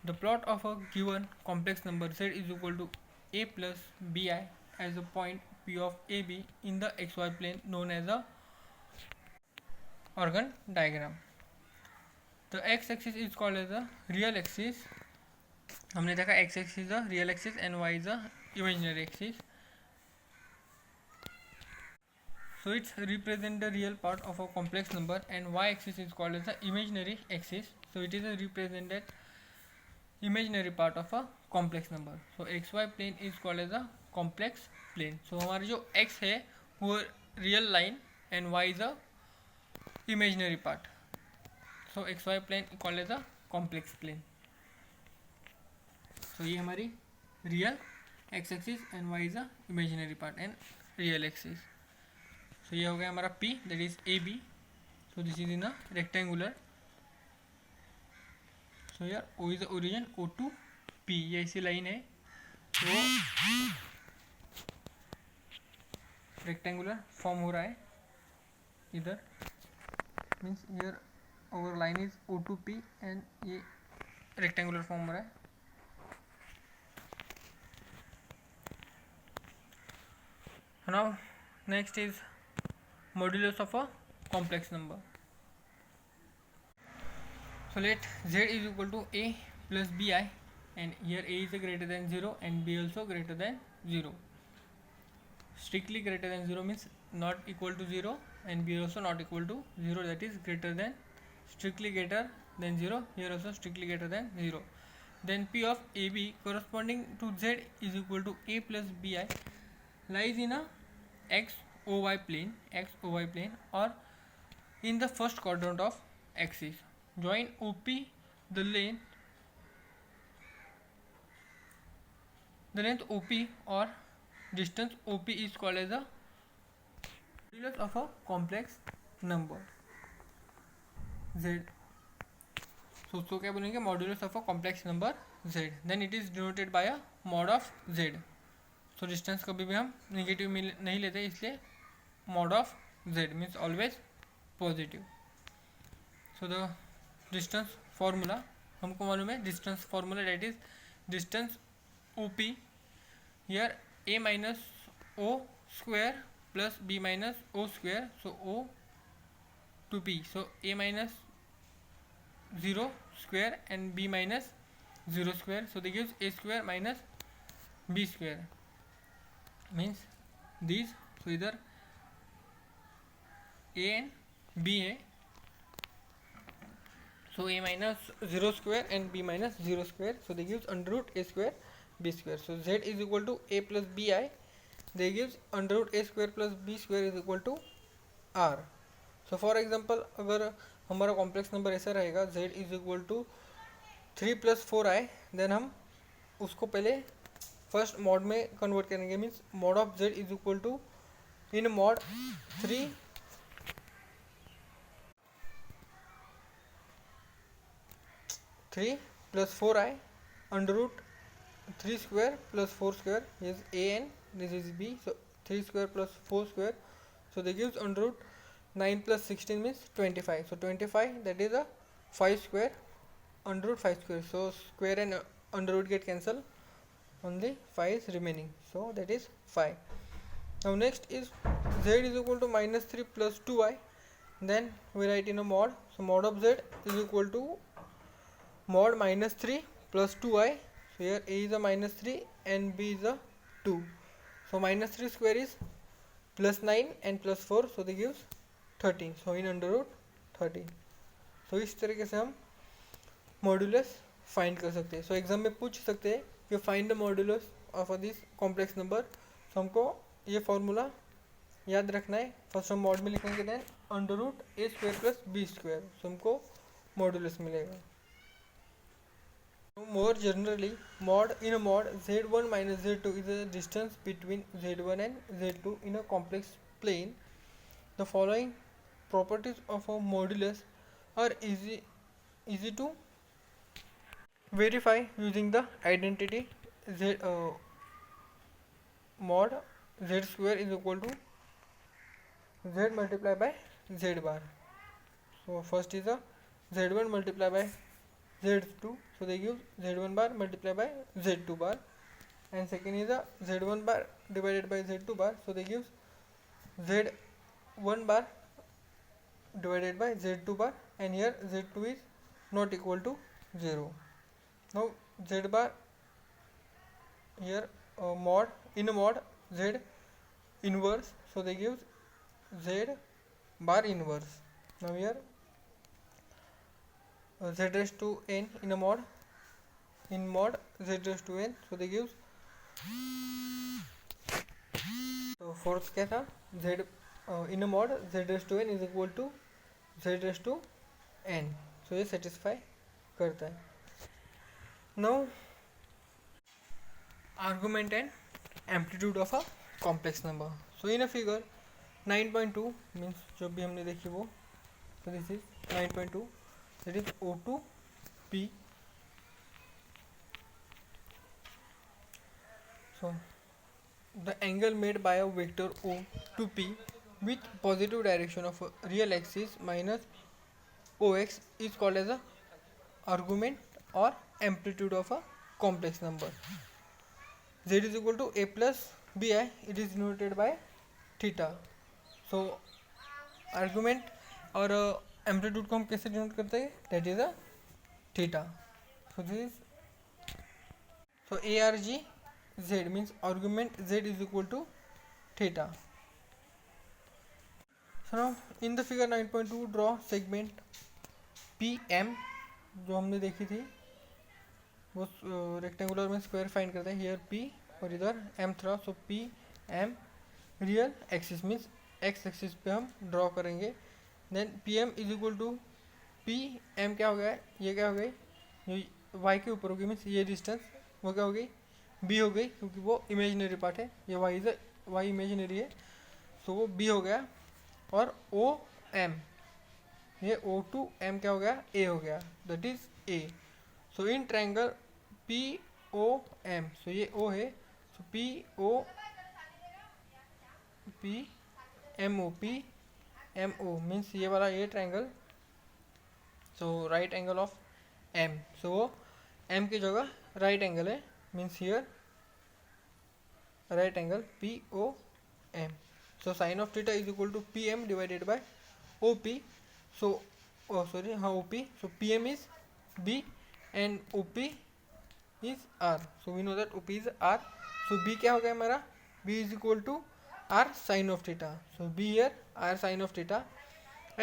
The plot of a given complex number z is equal to a plus bi as a point P of AB in the xy plane known as a organ diagram. The x axis is called as a real axis. हमने देखा x axis is a real axis and y is a imaginary axis. So it's represent the real part of a complex number, and y axis is called as the imaginary axis. So it is a represented imaginary part of a complex number. So xy plane is called as a complex plane. So हमारा जो x है वो real line and y is a imaginary part. So xy plane called as a complex plane. So ये हमारी real x axis and y is a imaginary part and real axis. So ये हो गया हमारा P that is AB. So this is in a rectangular. So here O is the origin, O2P ये ऐसी line है वो rectangular form हो रहा है इधर, means here our line is O2P and ये rectangular form हो रहा है. Now next is modulus of a complex number. So let z is equal to a plus bi, and here a is greater than 0 and b also greater than 0. Strictly greater than 0 means not equal to 0 and b also not equal to 0, that is greater than, strictly greater than 0, here also strictly greater than 0. Then p of ab corresponding to z is equal to a plus bi lies in a xy plane or in the first quadrant of axis. Join OP, the length OP or distance OP is called as a modulus of a complex number z. So क्या बोलेंगे, modulus of a complex number z. Then it is denoted by a mod of z. So distance कभी भी हम negative नहीं लेते, इसलिए mod of z means always positive. So the distance formula हमको मालूम है, distance formula that is distance OP, here a minus o square plus b minus o square, so o to p, so a minus 0 square and b minus 0 square, so they gives a square minus b square means these. So इधर a and b है, so a minus 0 square and b minus 0 square, so they gives under root a square b square. So z is equal to a plus bi, they gives under root a square plus b square is equal to r. So for example अगर हमारा complex number ऐसा रहेगा z is equal to 3 plus 4i then हम उसको पहले first mod में convert करेंगे, means mod of z is equal to in mod 3 plus 4i under root 3 square plus 4 square is a n, this is b, so 3 square plus 4 square, so that gives under root 9 plus 16 means 25, so 25 that is a 5 square under root 5 square, so square and under root get cancelled, only 5 is remaining, so that is 5. Now next is z is equal to minus 3 plus 2i, then we write in a mod, so mod of z is equal to mod minus 3 plus 2i, so here a is a minus 3 and b is a 2, so minus 3 square is plus 9 and plus 4, so that gives 13, so in under root 13. so इस तरीके से हम modulus find कर सकते हैं. So exam में पूछ सकते हैं कि find the modulus of this complex number, so हमको ये फॉर्मूला याद रखना है. फर्स्ट हम मॉड में लिखेंगे, देन अंडर रूट ए स्क्वायर प्लस बी स्क्वायर, सो हमको मॉड्यूलस मिलेगा. More generally, in a mod z1 minus z2 is the distance between z1 and z2 in a complex plane. The following properties of a modulus are easy to verify using the identity z mod z square is equal to z multiplied by z bar. So first is a z1 multiplied by z2, so they give z1 bar multiplied by z2 bar, and second is a z1 bar divided by z2 bar, so they give z1 bar divided by z2 bar, and here z2 is not equal to 0. Now z bar here mod in a mod z inverse, so they give z bar inverse. Now here z raised to n in a mod z raised to n, so they gives, so fourth क्या था, z in a mod z raised to n is equal to z raised to n, so ये satisfy करता है. Now argument and amplitude of a complex number. So in a figure 9.2 means जो भी हमने देखी वो, so this is 9.2, that is O2P. So the angle made by a vector O to P with positive direction of a real axis minus OX is called as a argument or amplitude of a complex number. Z is equal to A plus BI, it is denoted by theta. So argument और amplitude को हम कैसे denote करते हैं, that is a theta. So this is, so a r g z means argument z is equal to theta. So now in the figure 9.2 draw segment p m, जो हमने देखी थी वो रेक्टेंगुलर में स्क्वायर फाइंड करते हैं. Here P और इधर एम था, so P M real axis means X axis पे हम ड्रॉ करेंगे. Then P M is equal to P M क्या हो गया, ये क्या हो गई, ये वाई के ऊपर होगी, मीन्स ये डिस्टेंस वो क्या हो गई, बी हो गई, क्योंकि वो इमेजिनरी पार्ट है, ये वाई इमेजिनरी है, सो वो बी हो गया. और ओ एम, ये ओ टू एम क्या हो गया, ए हो गया, that is a. So in triangle p o m, so ये ओ है, so p o p m o, p m o means ये वाला ये triangle, so right angle of m, so वो एम की जगह राइट एंगल है, means here right angle p o m. So sine of theta is equal to P m divided by o p. So sorry हाँ o p, so P M is b and o p is r, so we know that o p is r. So b क्या हो गया हमारा, b is equal to r sin of theta, so b here r sin of theta,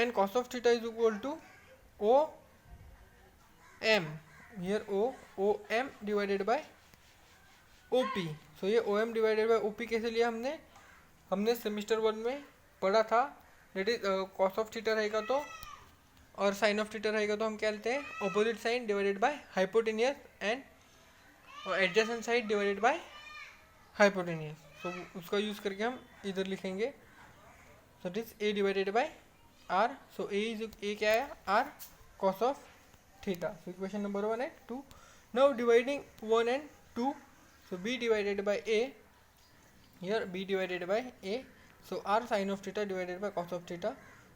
and cos of theta is equal to o m, here o m divided by op. so ये o m divided by op कैसे लिया हमने semester 1 में पढ़ा था, that is cos of theta रहेगा तो और sin of theta रहेगा तो हम क्या लेते हैं, opposite sine divided by hypotenuse and और adjacent side divided by hypotenuse. So उसका यूज़ करके हम इधर लिखेंगे, so this a divided by r. So a क्या है, r cos of theta. So equation number 1 and 2। Now dividing 1 and 2, so b divided by a, here b divided by a, so r sin of theta divided by cos of theta,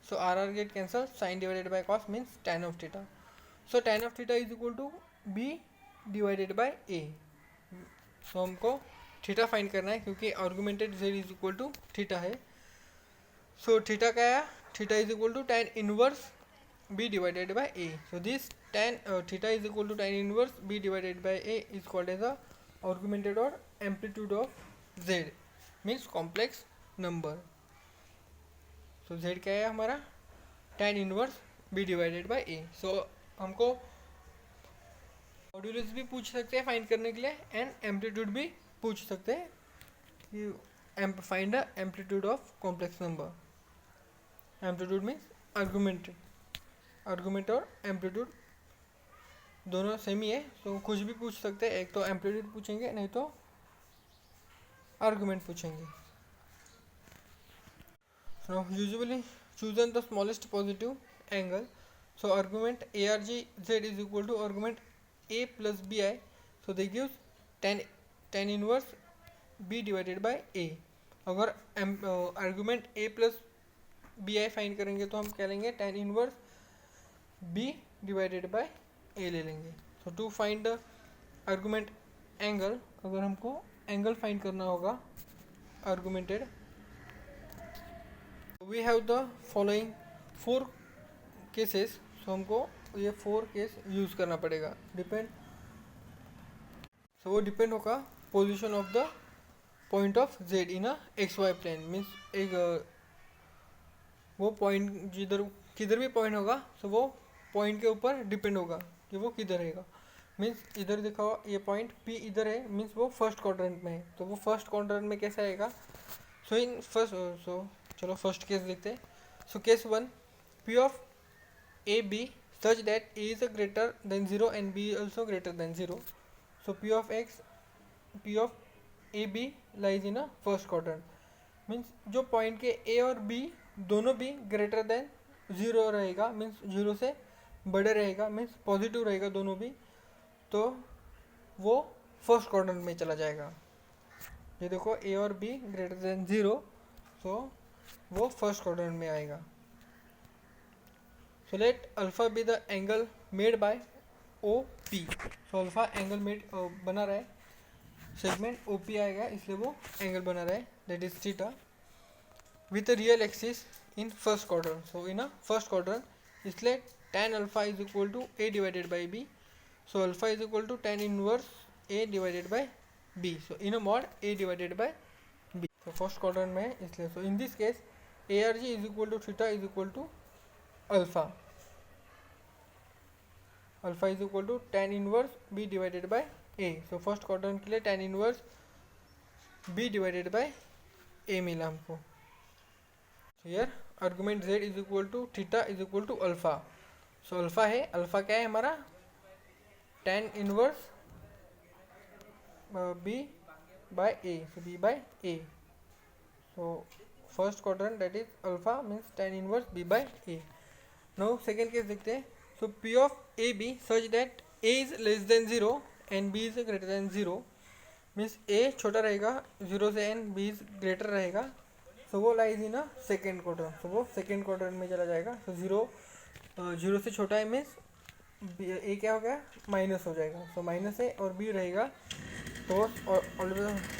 so r get cancelled, sin divided by cos means tan of theta, so tan of theta is equal to b divided by a। so हमको theta find करना है क्योंकि argument z is equal to theta है। So theta क्या है, theta is equal to tan inverse b divided by a। so this tan theta is equal to tan inverse b divided by a is called as a augmented or amplitude of z, means complex number। so z क्या है हमारा, tan inverse b divided by a। so हमको modulus भी पूछ सकते हैं find करने के लिए एंड एम्पलीट्यूड भी पूछ सकते हैं कि find the amplitude of complex number. Amplitude means argument और एम्पलीट्यूड दोनों सेम ही है, तो कुछ भी पूछ सकते हैं, एक तो एम्पलीट्यूड पूछेंगे नहीं तो आर्गुमेंट पूछेंगे। So usually chosen the smallest positive angle. So argument ARGZ is equal to argument A plus BI, so they gives tan inverse B divided by A। अगर argument A plus BI find करेंगे तो हम क्या लेंगे, tan inverse B divided by A ले लेंगे। So to find the argument angle, अगर हमको एंगल फाइंड करना होगा argumented, we have the following 4 cases. सो हमको ये 4 केस यूज़ करना पड़ेगा, डिपेंड। सो वो डिपेंड होगा position of the point of z in a XY plane, means एक वो पॉइंट जिधर किधर भी पॉइंट होगा सो वो पॉइंट के ऊपर डिपेंड होगा कि वो किधर रहेगा। मीन्स इधर देखा हुआ ये पॉइंट P इधर है, मीन्स वो फर्स्ट क्वाड्रेंट में है, तो वो फर्स्ट क्वाड्रेंट में कैसा आएगा। सो इन फर्स्ट, सो चलो फर्स्ट केस देखते हैं। So case 1, P of AB such that A is greater than 0 and B also greater than 0. So P of AB lies in a first quadrant, means जो point के A और B दोनों भी greater than 0 रहेगा, means 0 से बड़े रहेगा, means positive रहेगा दोनों भी, तो वो फर्स्ट क्वाड्रेंट में चला जाएगा। ये देखो A और B ग्रेटर देन 0, तो वो फर्स्ट क्वाड्रेंट में आएगा। So let alpha be the angle made by OP। So alpha angle made बना रहा है, सेगमेंट OP आएगा इसलिए वो एंगल बना रहा है, that is theta, with a real axis in first quadrant। So in a first quadrant इसलिए tan alpha is equal to A divided by B। So alpha is equal to tan inverse A divided by B। So in a mod A divided by B। So first quadrant में है इसलिए, so in this case ARG is equal to theta is equal to alpha। Alpha is equal to tan inverse B divided by A। So first quadrant के लिए tan inverse B divided by A मिला हमको। Here argument Z is equal to theta is equal to alpha. So alpha है, alpha क्या है हमारा, tan inverse B by A। So B by A। So first quadrant that is alpha means tan inverse B by A। Now second case देखते हैं। So P of AB such that A is less than 0 and B is greater than 0, means A छोटा रहेगा 0 से n, B is greater रहेगा, so वो lies in a second quadrant, so वो second quadrant में चला जाएगा। so 0 से छोटा है मीन्स A क्या हो गया, माइनस हो जाएगा, so माइनस है और B रहेगा तो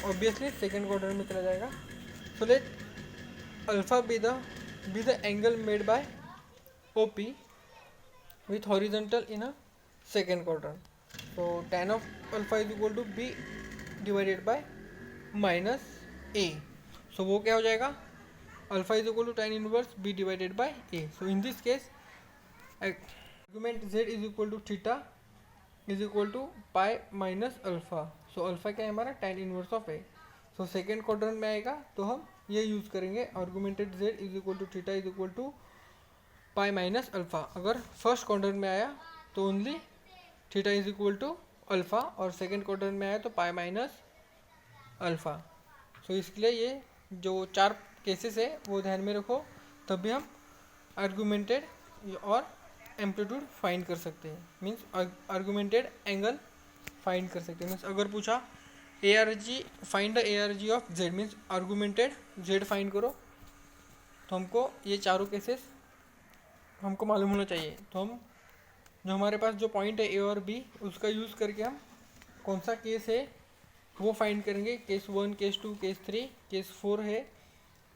ऑब्वियसली सेकेंड क्वाड्रेंट में चला जाएगा। so let alpha be the angle made by OP with horizontal in a second quadrant। so tan of alpha is equal to B divided by minus A। so वो क्या हो जाएगा, alpha is equal to tan inverse B divided by A। so in this case argument Z is equal to theta is equal to pi minus alpha। so alpha क्या है हमारा, tan inverse of A। so second quadrant में आएगा तो हम ये use करेंगे, argumented Z is equal to theta is equal to pi minus alpha. अगर फर्स्ट क्वाड्रेंट में आया तो only theta is equal to alpha और सेकेंड क्वाड्रेंट में आया तो पाई माइनस अल्फ़ा। सो इसके लिए ये जो 4 केसेस है वो ध्यान में रखो, तब भी हम आर्गुमेंटेड और एम्पलीट्यूड फाइंड कर सकते हैं, मीन्स आर्गुमेंटेड एंगल फाइंड कर सकते हैं। मीन्स अगर पूछा a r g find the a r g of z, means argumented z find करो, तो हमको ये चारों केसेस हमको मालूम होना चाहिए। तो हम जो हमारे पास जो पॉइंट है ए और बी, उसका यूज़ करके हम कौन सा केस है वो फाइंड करेंगे। केस 1, केस 2, केस 3, केस 4 है,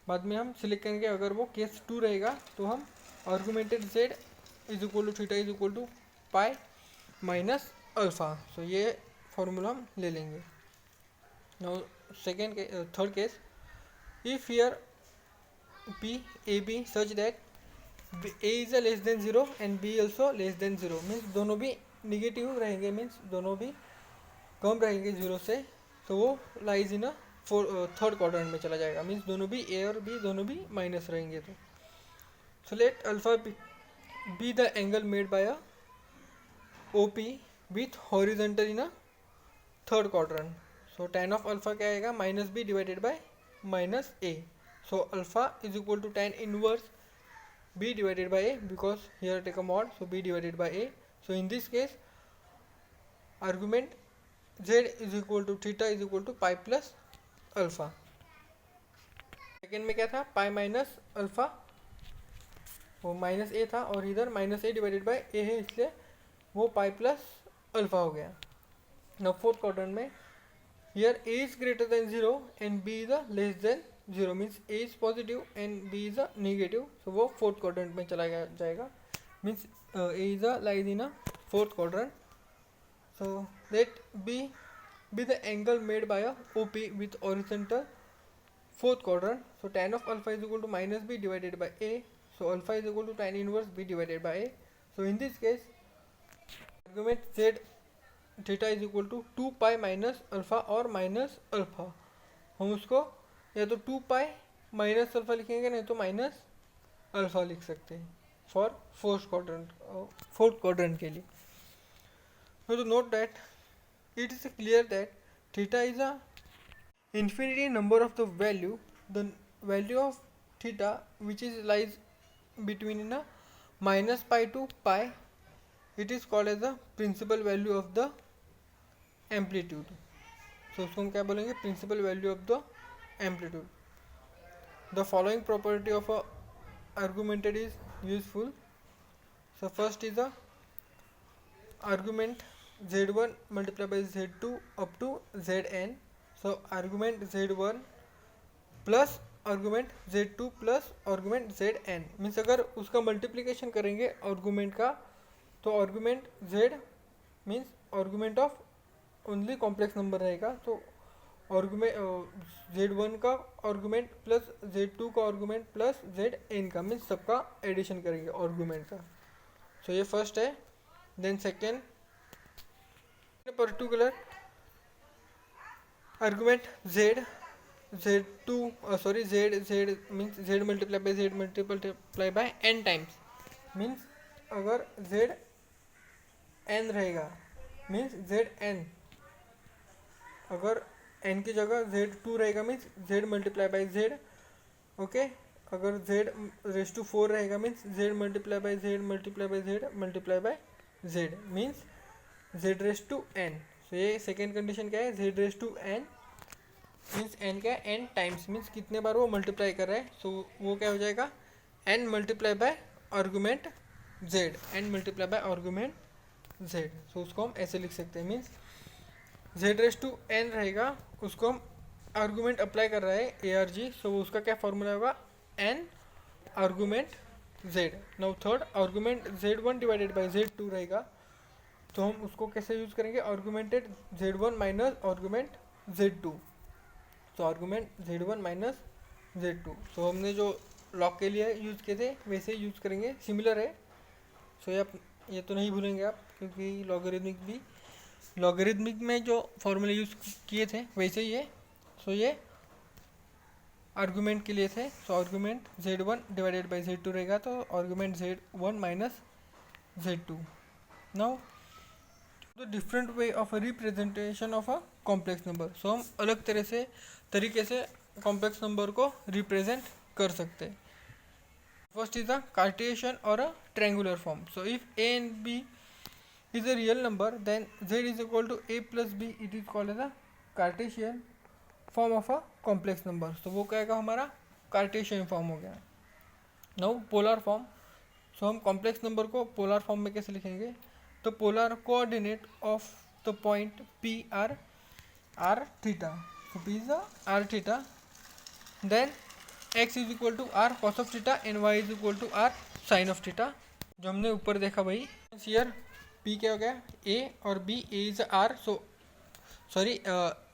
बाद में हम सिलेक्ट करेंगे। अगर वो केस 2 रहेगा तो हम argumented z is equal to theta is equal to pi minus alpha. So ये फॉर्मूला हम ले लेंगे। Now third case, if here P A B such that A is a less than 0 and B also less than 0, means दोनों भी negative रहेंगे, means दोनों भी कम रहेंगे 0 से, तो वो लाइज इन थर्ड क्वाड्रेंट में चला जाएगा, मीन्स दोनों भी A और B दोनों भी माइनस रहेंगे। तो so let alpha be the angle made by a OP with horizontal in a third quadrant. So tan of alpha क्या आएगा, minus b divided by minus a. So alpha is equal to tan inverse b divided by a, because here take a mod, so b divided by a. So in this case argument z is equal to theta is equal to pi plus alpha. Second में क्या था, pi minus alpha, वो minus a था और इधर minus a divided by a है, इसलिए वो पाई प्लस अल्फा हो गया। नाउ फोर्थ क्वाड्रेंट में here a is greater than 0 and b is less than 0, means a is positive and b is a negative, so वो fourth quadrant में चला जाएगा, means a is a lies in a fourth quadrant. So let b the angle made by a OP with horizontal fourth quadrant. So tan of alpha is equal to minus b divided by a, so alpha is equal to tan inverse b divided by a. So in this case argument z theta is equal to 2 pi minus alpha और minus alpha, हम उसको या तो 2 pi minus alpha लिखेंगे, नहीं तो minus alpha लिख सकते हैं फॉर फोर्थ क्वाड्रेंट के लिए। तो note that it is clear that theta is a infinity number of the value of theta which is lies between in a minus pi to pi, it is called as the principal value of the amplitude. So उसको हम क्या बोलेंगे, principal value of the amplitude. The following property of a argumented is useful. So first is the argument z1 multiplied by z2 up to zn. So argument z1 plus argument z2 plus argument zn, means अगर उसका multiplication करेंगे argument का, तो argument z means argument of only complex number रहेगा, तो argument z1 का argument plus z2 का argument plus zn का, मीन्स सबका एडिशन करेंगे आर्गूमेंट का। सो ये फर्स्ट है। Then second particular argument z means z multiply by n times, means अगर z n रहेगा मीन्स z n, अगर n की जगह z2 रहेगा means z multiply by z, okay. अगर z रेस टू 4 रहेगा means z multiply by z multiply by z multiply by z, means z raise to n। तो ये second condition क्या है, z raise to n means n क्या है, n times, means कितने बार वो मल्टीप्लाई कर रहा है, सो वो क्या हो जाएगा n multiply by argument z, n multiply by argument z। So उसको हम ऐसे लिख सकते हैं, means z raise to n रहेगा, उसको हम आर्गूमेंट अप्लाई कर रहा है ARG, सो उसका क्या फॉर्मूला होगा, n argument z। Now third argument z1 divided by z2 रहेगा, तो हम उसको कैसे यूज करेंगे, आर्गूमेंटेड z1 माइनस आर्गूमेंट z2, तो आर्गूमेंट z1 माइनस z2। तो हमने जो लॉग के लिए यूज़ किए थे वैसे ही यूज़ करेंगे, सिमिलर है। सो ये तो नहीं भूलेंगे आप, क्योंकि लॉगरिथमिक में जो फॉर्मूले यूज़ किए थे वैसे ही है। सो ये आर्गूमेंट के लिए थे, सो argument z1 divided by z2 रहेगा, तो argument z1 minus z2। Now the different way of representation of a complex number. So हम अलग तरीके से कॉम्प्लेक्स नंबर को रिप्रेजेंट कर सकते हैं। फर्स्ट इज अ कार्टेशियन और a triangular form. So if a and b is a real number, then z is equal to a plus b. It is called as a Cartesian form of a complex number. So वो क्या है हमारा Cartesian form हो गया। Now polar form. So हम complex number को polar form में कैसे लिखेंगे? तो polar coordinate of the point p r theta. So p is r theta, then x is equal to r cos of theta and y is equal to r sin of theta. जो हमने ऊपर देखा भाई, here p क्या हो गया? a और b, a is r। So sorry,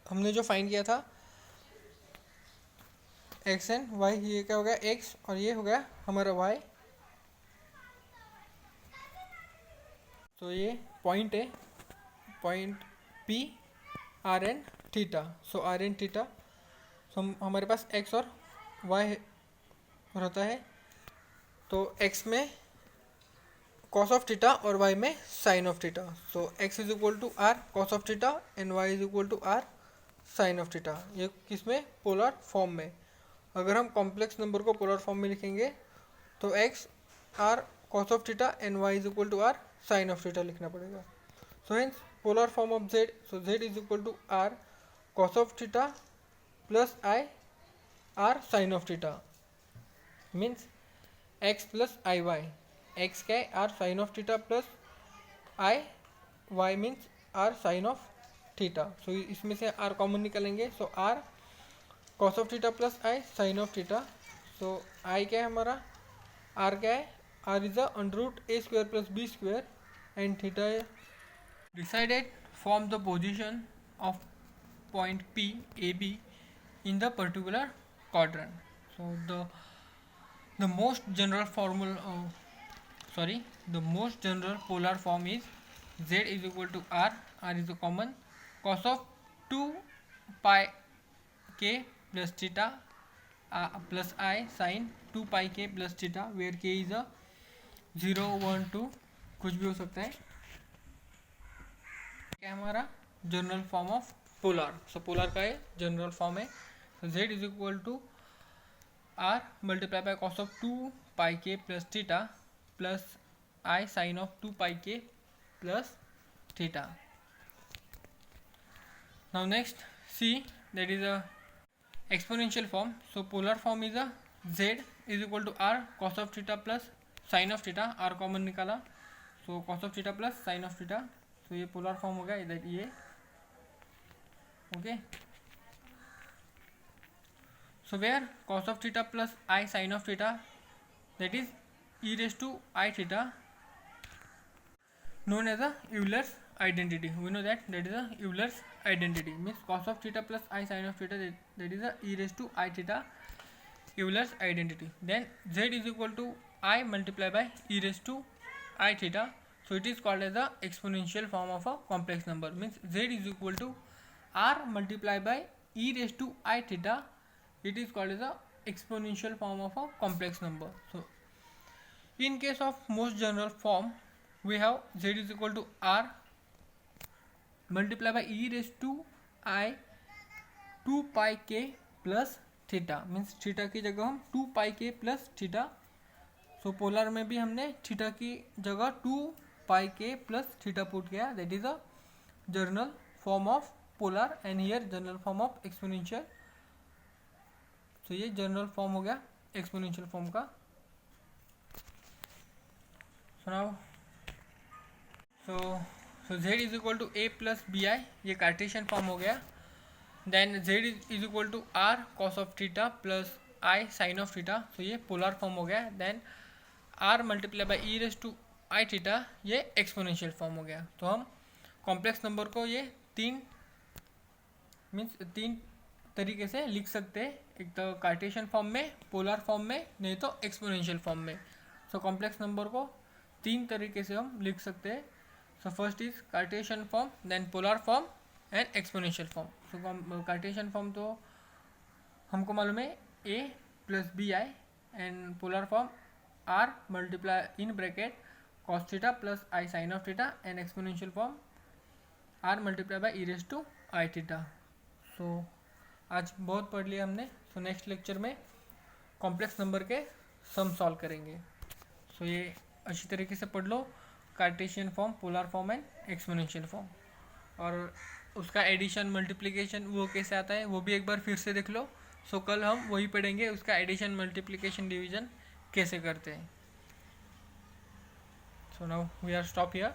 हमने जो फाइंड किया था x एंड y, ये क्या हो गया? x, और ये हो गया हमारा y। तो ये पॉइंट है, point p r and theta. So r and theta, so हमारे पास x और y रहता है। तो x में cos ऑफ थीटा और y में sin of theta. So x is equal to r cos of theta and y is equal to r sin of theta. ये किसमें? पोलर फॉर्म में। अगर हम कॉम्प्लेक्स नंबर को पोलर फॉर्म में लिखेंगे तो x r cos of theta and y is equal to r sin of theta लिखना पड़ेगा। So hence polar form of z, so z is equal to r cos of theta plus i r sin of theta, means x plus i y. x क्या है? r sin of theta plus i y means r sin of theta. So इसमें से r common निकालेंगे। So r cos of theta plus i sin of theta. So i क्या है हमारा? r क्या है? r is under root a square plus b square and theta है। Decided form the position of point p a b in the particular quadrant. So the most general polar form is z is equal to r is a common, cos of 2 pi k plus theta plus I sin 2 pi k plus theta, where k is a 0 1 2 कुछ भी हो सकता है। क्या हमारा general form of polar. So polar का है general form है। so z is equal to r multiply by cos of 2 pi k plus theta plus I sin of 2 pi k plus theta. Now next C, that is a exponential form. So polar form is a z is equal to r cos of theta plus sin of theta, r common निकाला, so cos of theta plus sin of theta। so ये polar form हो गया इधर ये, okay. So where cos of theta plus I sin of theta, that is e raised to I theta, known as a Euler's identity. We know that is a Euler's identity, means cos of theta plus I sin of theta, that is a e raised to I theta, Euler's identity. Then z is equal to I multiply by e raised to I theta. So it is called as a exponential form of a complex number, means z is equal to r multiply by e raised to I theta. It is called as a exponential form of a complex number. So in case of most general form, we have z is equal to r multiply by e raised to I 2 pi k plus theta, means theta की जगह हम 2 pi k plus theta। सो polar में भी हमने theta की जगह 2 pi k plus theta put किया, that is a general form of polar and here general form of exponential. तो ये जनरल फॉर्म हो गया एक्सपोनेंशियल फॉर्म का। सुनाओ। So z is equal to a plus B i, ये Cartesian form हो गया। Then z is equal to r cos of theta plus I sin of theta, तो ये पोलर फॉर्म हो गया। Then r multiply by e raise to i theta, ये exponential form हो गया। तो हम कॉम्प्लेक्स नंबर को ये तीन तरीके से लिख सकते हैं, एक तो कार्टेशियन फॉर्म में, पोलर फॉर्म में, नहीं तो एक्सपोनेंशियल फॉर्म में। सो कॉम्प्लेक्स नंबर को तीन तरीके से हम लिख सकते हैं। So first is Cartesian form, then polar form and exponential form. So Cartesian form तो हमको मालूम है a plus B i, and polar form r multiply in bracket cos थीटा plus I sin of theta, and exponential form r multiply by e raise to i theta. So आज बहुत पढ़ लिया हमने। सो नेक्स्ट लेक्चर में complex number के some solve करेंगे। सो ये अच्छी तरीके से पढ़ लो, Cartesian form, polar form and exponential form, और उसका एडिशन मल्टीप्लिकेशन वो कैसे आता है वो भी एक बार फिर से देख लो। सो कल हम वही पढ़ेंगे, उसका एडिशन मल्टीप्लिकेशन डिवीजन कैसे करते हैं। So now we are stop here.